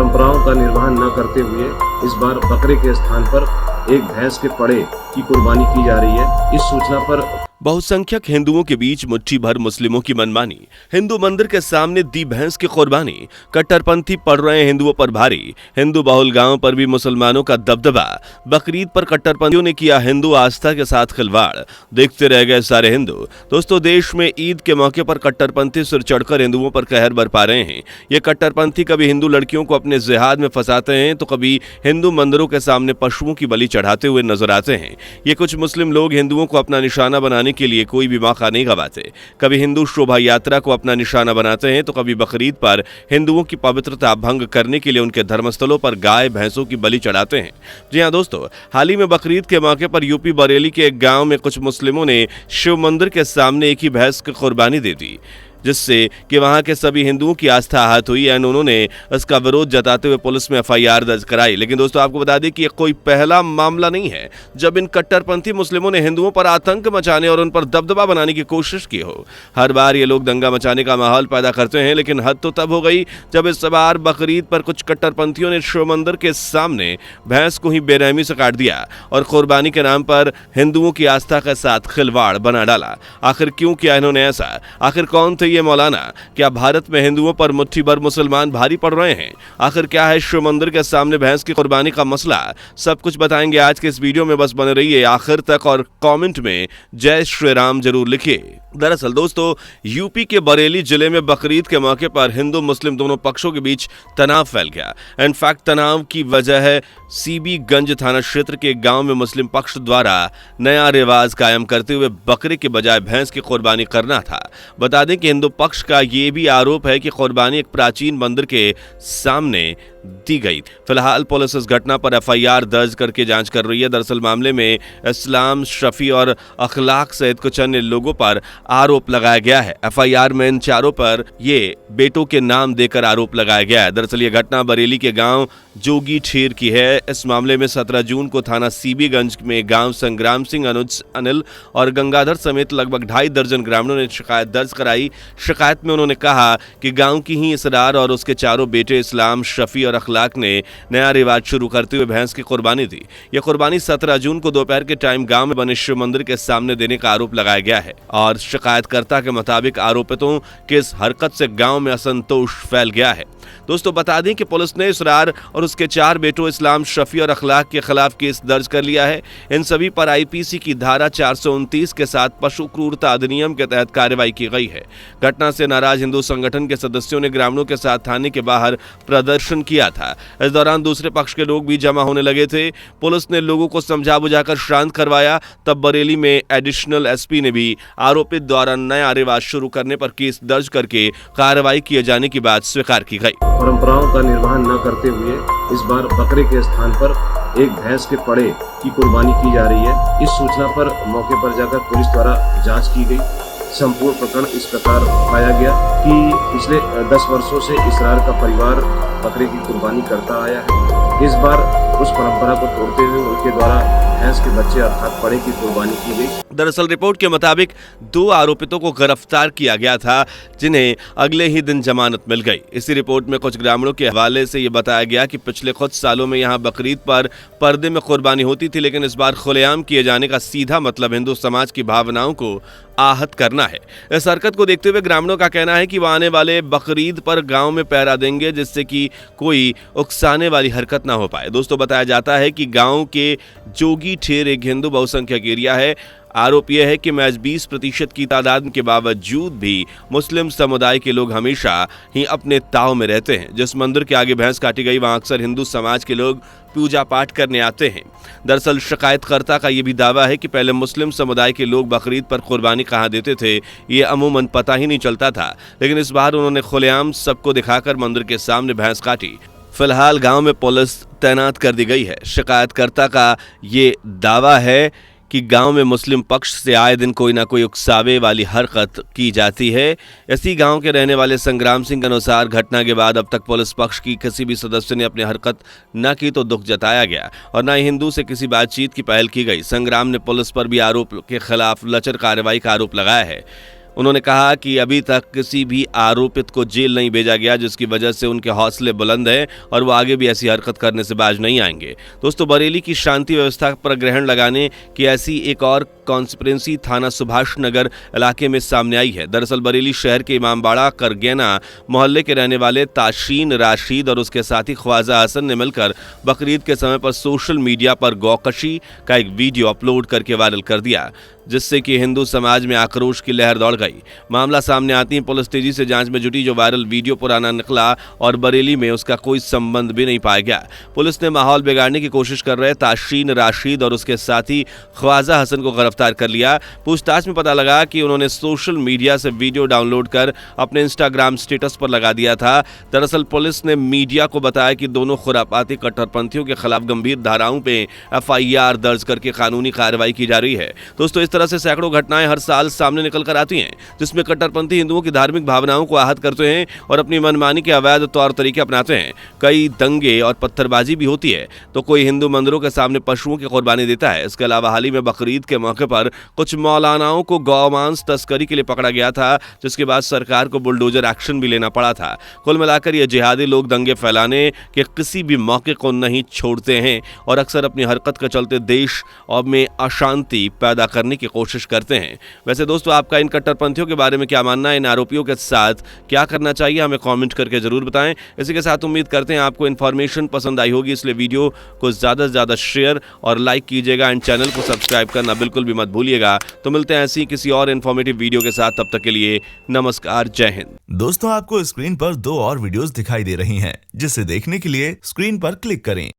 परंपराओं का निर्वहन न करते हुए इस बार बकरे के स्थान पर एक भैंस के पड़े की कुर्बानी की जा रही है। इस सूचना पर बहुसंख्यक हिंदुओं के बीच मुट्ठी भर मुस्लिमों की मनमानी, हिंदू मंदिर के सामने दी भैंस की कुर्बानी, कट्टरपंथी पड़ रहे हिंदुओं पर भारी, हिंदू बहुल गांव पर भी मुसलमानों का दबदबा, बकरीद पर कट्टरपंथियों ने किया हिंदू आस्था के साथ खिलवाड़, देखते रह गए सारे हिंदू। दोस्तों, देश में ईद के मौके पर कट्टरपंथी सिर चढ़कर हिंदुओं पर कहर बरपा रहे हैं। ये कट्टरपंथी कभी हिंदू लड़कियों को अपने जिहाद में फंसाते हैं तो कभी हिंदू मंदिरों के सामने पशुओं की बलि चढ़ाते हुए नजर आते हैं। ये कुछ मुस्लिम लोग हिंदुओं को अपना निशाना बनाने के लिए कोई भी मौका नहीं गवाते। कभी हिंदू शोभा यात्रा को अपना निशाना बनाते हैं तो कभी बकरीद पर हिंदुओं की पवित्रता भंग करने के लिए उनके धर्मस्थलों पर गाय भैंसों की बलि चढ़ाते हैं। जी हां दोस्तों, हाल ही में बकरीद के मौके पर यूपी बरेली के एक गांव में कुछ मुस्लिमों ने शिव मंदिर के सामने एक ही भैंस की कुर्बानी दे दी, जिससे कि वहां के सभी हिंदुओं की आस्था आहत हुई एंड उन्होंने इसका विरोध जताते हुए पुलिस में एफआईआर दर्ज कराई। लेकिन दोस्तों, आपको बता दें कि ये कोई पहला मामला नहीं है जब इन कट्टरपंथी मुस्लिमों ने हिंदुओं पर आतंक मचाने और उन पर दबदबा बनाने की कोशिश की हो। हर बार ये लोग दंगा मचाने का माहौल पैदा करते हैं, लेकिन हद तो तब हो गई जब इस बार बकरीद पर कुछ कट्टरपंथियों ने शिव मंदिर के सामने भैंस को ही बेरहमी से काट दिया और कुर्बानी के नाम पर हिंदुओं की आस्था के साथ खिलवाड़ बना डाला। आखिर क्यों किया इन्होंने ऐसा? आखिर कौन थे ये मौलाना? क्या भारत में हिंदुओं पर मुट्ठी भर मुसलमान भारी पड़ रहे हैं? आखिर क्या है शिव मंदिर के सामने भैंस की कुर्बानी का मसला? सब कुछ बताएंगे आज के इस वीडियो में, बस बने रहिए आखिर तक और कमेंट में जय श्री राम जरूर लिखिए। दरअसल दोस्तों, यूपी के बरेली जिले में बकरीद के मौके पर हिंदू मुस्लिम दोनों पक्षों के बीच तनाव फैल गया। इनफैक्ट तनाव की वजह है सीबीगंज थाना क्षेत्र के गांव में मुस्लिम पक्ष द्वारा नया रिवाज कायम करते हुए बकरे के बजाय भैंस की कुर्बानी करना था। बता दें कि हिंदू पक्ष का ये भी आरोप है कि कुर्बानी एक प्राचीन मंदिर के सामने दी गई। फिलहाल पुलिस इस घटना पर एफआईआर दर्ज करके जांच कर रही है। दरअसल मामले में इस्लाम, शफी और अखलाक सहित कुछ अन्य लोगों पर आरोप लगाया गया है। एफआईआर में इन चारों पर ये बेटों के नाम देकर आरोप लगाया गया है। दरअसल ये घटना बरेली के गांव जोगी ठेर की है। इस मामले में 17 जून को थाना सीबीगंज में गांव संग्राम सिंह, अनुज, अनिल और गंगाधर समेत लगभग 2.5 दर्जन ग्रामीणों ने शिकायत दर्ज कराई। शिकायत में उन्होंने कहा कि गांव की ही इसरार और उसके चारों बेटे इस्लाम, शफी और अखलाक ने नया रिवाज शुरू करते हुए भैंस की कुर्बानी दी। यह कुर्बानी 17 जून को दोपहर के टाइम गांव में बने शिव मंदिर के सामने देने का आरोप लगाया गया है और शिकायतकर्ता के मुताबिक आरोपितों की इस हरकत से गांव में असंतोष फैल गया है। दोस्तों, बता दें कि पुलिस ने इसरार और उसके 4 बेटों इस्लाम, शफी और अखलाक के खिलाफ केस दर्ज कर लिया है। इन सभी पर आईपीसी की धारा 429 के साथ पशु क्रूरता अधिनियम के तहत कार्रवाई की गई है। घटना से नाराज हिंदू संगठन के सदस्यों ने ग्रामीणों के साथ थाने के बाहर प्रदर्शन किया था। इस दौरान दूसरे पक्ष के लोग भी जमा होने लगे थे। पुलिस ने लोगों को समझा बुझाकर शांत करवाया। तब बरेली में एडिशनल एसपी ने भी आरोपित द्वारा नया रिवाज शुरू करने पर केस दर्ज करके कार्रवाई किए जाने की बात स्वीकार की गई। परंपराओं का निर्वहन न करते हुए इस बार बकरे के स्थान पर एक भैंस के पड़े की कुर्बानी की जा रही है। इस सूचना पर मौके पर जाकर पुलिस द्वारा जांच की गई। संपूर्ण प्रकरण इस प्रकार पाया गया कि पिछले 10 वर्षों से इसरार का परिवार बकरे की कुर्बानी करता आया है। इस बार उस परंपरा को तोड़ते हुए उनके द्वारा भैंस के बच्चे अर्थात पड़े की कुर्बानी की गई। दरअसल रिपोर्ट के मुताबिक 2 आरोपितों को गिरफ्तार किया गया था, जिन्हें अगले ही दिन जमानत मिल गई। इसी रिपोर्ट में कुछ ग्रामीणों के हवाले से ये बताया गया कि पिछले कुछ सालों में यहाँ बकरीद पर पर्दे में कुर्बानी होती थी, लेकिन इस बार खुलेआम किए जाने का सीधा मतलब हिंदू समाज की भावनाओं को आहत करना है। इस हरकत को देखते हुए ग्रामीणों का कहना है कि वह आने वाले बकरीद पर गांव में पहरा देंगे, जिससे कि कोई उकसाने वाली हरकत ना हो पाए। दोस्तों, बताया जाता है कि गांव के जोगी ठेर एक हिंदू बहुसंख्यक एरिया है। आरोप यह है कि महज 20% की तादाद के बावजूद भी मुस्लिम समुदाय के लोग हमेशा ही अपने ताव में रहते हैं। जिस मंदिर के आगे भैंस काटी गई वहां अक्सर हिंदू समाज के लोग पूजा पाठ करने आते हैं। दरअसल शिकायतकर्ता का यह भी दावा है कि पहले मुस्लिम समुदाय के लोग बकरीद पर कुर्बानी कहां देते थे ये अमूमन पता ही नहीं चलता था, लेकिन इस बार उन्होंने खुलेआम सबको दिखाकर मंदिर के सामने भैंस काटी। फिलहाल गांव में पुलिस तैनात कर दी गई है। शिकायतकर्ता का ये दावा है कि गांव में मुस्लिम पक्ष से आए दिन कोई ना कोई उकसावे वाली हरकत की जाती है। इसी गांव के रहने वाले संग्राम सिंह के अनुसार घटना के बाद अब तक पुलिस पक्ष की किसी भी सदस्य ने अपनी हरकत न की तो दुख जताया गया और न ही हिंदू से किसी बातचीत की पहल की गई। संग्राम ने पुलिस पर भी आरोप के खिलाफ लचर कार्रवाई का आरोप लगाया है। उन्होंने कहा कि अभी तक किसी भी आरोपित को जेल नहीं भेजा गया, जिसकी वजह से उनके हौसले बुलंद हैं और वो आगे भी ऐसी हरकत करने से बाज नहीं आएंगे। दोस्तों, बरेली की शांति व्यवस्था पर ग्रहण लगाने की ऐसी एक और कॉन्स्पिरेंसी थाना सुभाष नगर इलाके में सामने आई है। दरअसल बरेली शहर के इमामबाड़ा करगैना मोहल्ले के रहने वाले ताशीन राशिद और उसके साथी ख्वाजा हसन ने मिलकर बकरीद के समय पर सोशल मीडिया पर गौकशी का एक वीडियो अपलोड करके वायरल कर दिया, जिससे कि हिंदू समाज में आक्रोश की लहर दौड़ गई। मामला सामने आती ही पुलिस तेजी से जांच में जुटी। जो वायरल वीडियो पुराना निकला और बरेली में उसका कोई संबंध भी नहीं पाया गया। पुलिस ने माहौल बिगाड़ने की कोशिश कर रहे ताशीन राशिद और उसके साथी ख्वाजा हसन को गिरफ्तार कर लिया। पूछताछ में पता लगा कि उन्होंने सोशल मीडिया से वीडियो डाउनलोड कर अपने इंस्टाग्राम स्टेटस पर लगा दिया था। दरअसल पुलिस ने मीडिया को बताया कि दोनों खुरापाती कट्टरपंथियों के खिलाफ गंभीर धाराओं पे FIR दर्ज करके कानूनी कार्रवाई की जा रही है। दोस्तों, इस तरह से सैकड़ों घटनाएं हर साल सामने निकल कर आती हैं, जिसमें कट्टरपंथी हिंदुओं की धार्मिक भावनाओं को आहत करते हैं और अपनी मनमानी के अवैध तौर तरीके अपनाते हैं। कई दंगे और पत्थरबाजी भी होती है, तो कोई हिंदू मंदिरों के सामने पशुओं की कुर्बानी देता है। इसके अलावा हाल ही में बकरीद के मौके पर कुछ मौलानाओं को गौमांस तस्करी के लिए पकड़ा गया था, जिसके बाद सरकार को बुलडोजर एक्शन भी लेना पड़ा था। कुल मिलाकर ये जिहादी लोग दंगे फैलाने के किसी भी मौके को नहीं छोड़ते हैं और अक्सर अपनी हरकत के चलते देश और में अशांति पैदा करने की कोशिश करते हैं। वैसे दोस्तों, आपका इन कट्टरपंथियों के बारे में क्या मानना है? इन आरोपियों के साथ क्या करना चाहिए? हमें कमेंट करके जरूर बताएं। इसी के साथ उम्मीद करते हैं आपको इन्फॉर्मेशन पसंद आई होगी, इसलिए वीडियो को ज्यादा से ज्यादा शेयर और लाइक कीजिएगा एंड चैनल को सब्सक्राइब करना बिल्कुल भी मत भूलिएगा। तो मिलते हैं ऐसी किसी और इन्फॉर्मेटिव वीडियो के साथ। तब तक के लिए नमस्कार, जय हिंद। दोस्तों, आपको स्क्रीन पर 2 और वीडियोस दिखाई दे रही हैं, जिसे देखने के लिए स्क्रीन पर क्लिक करें।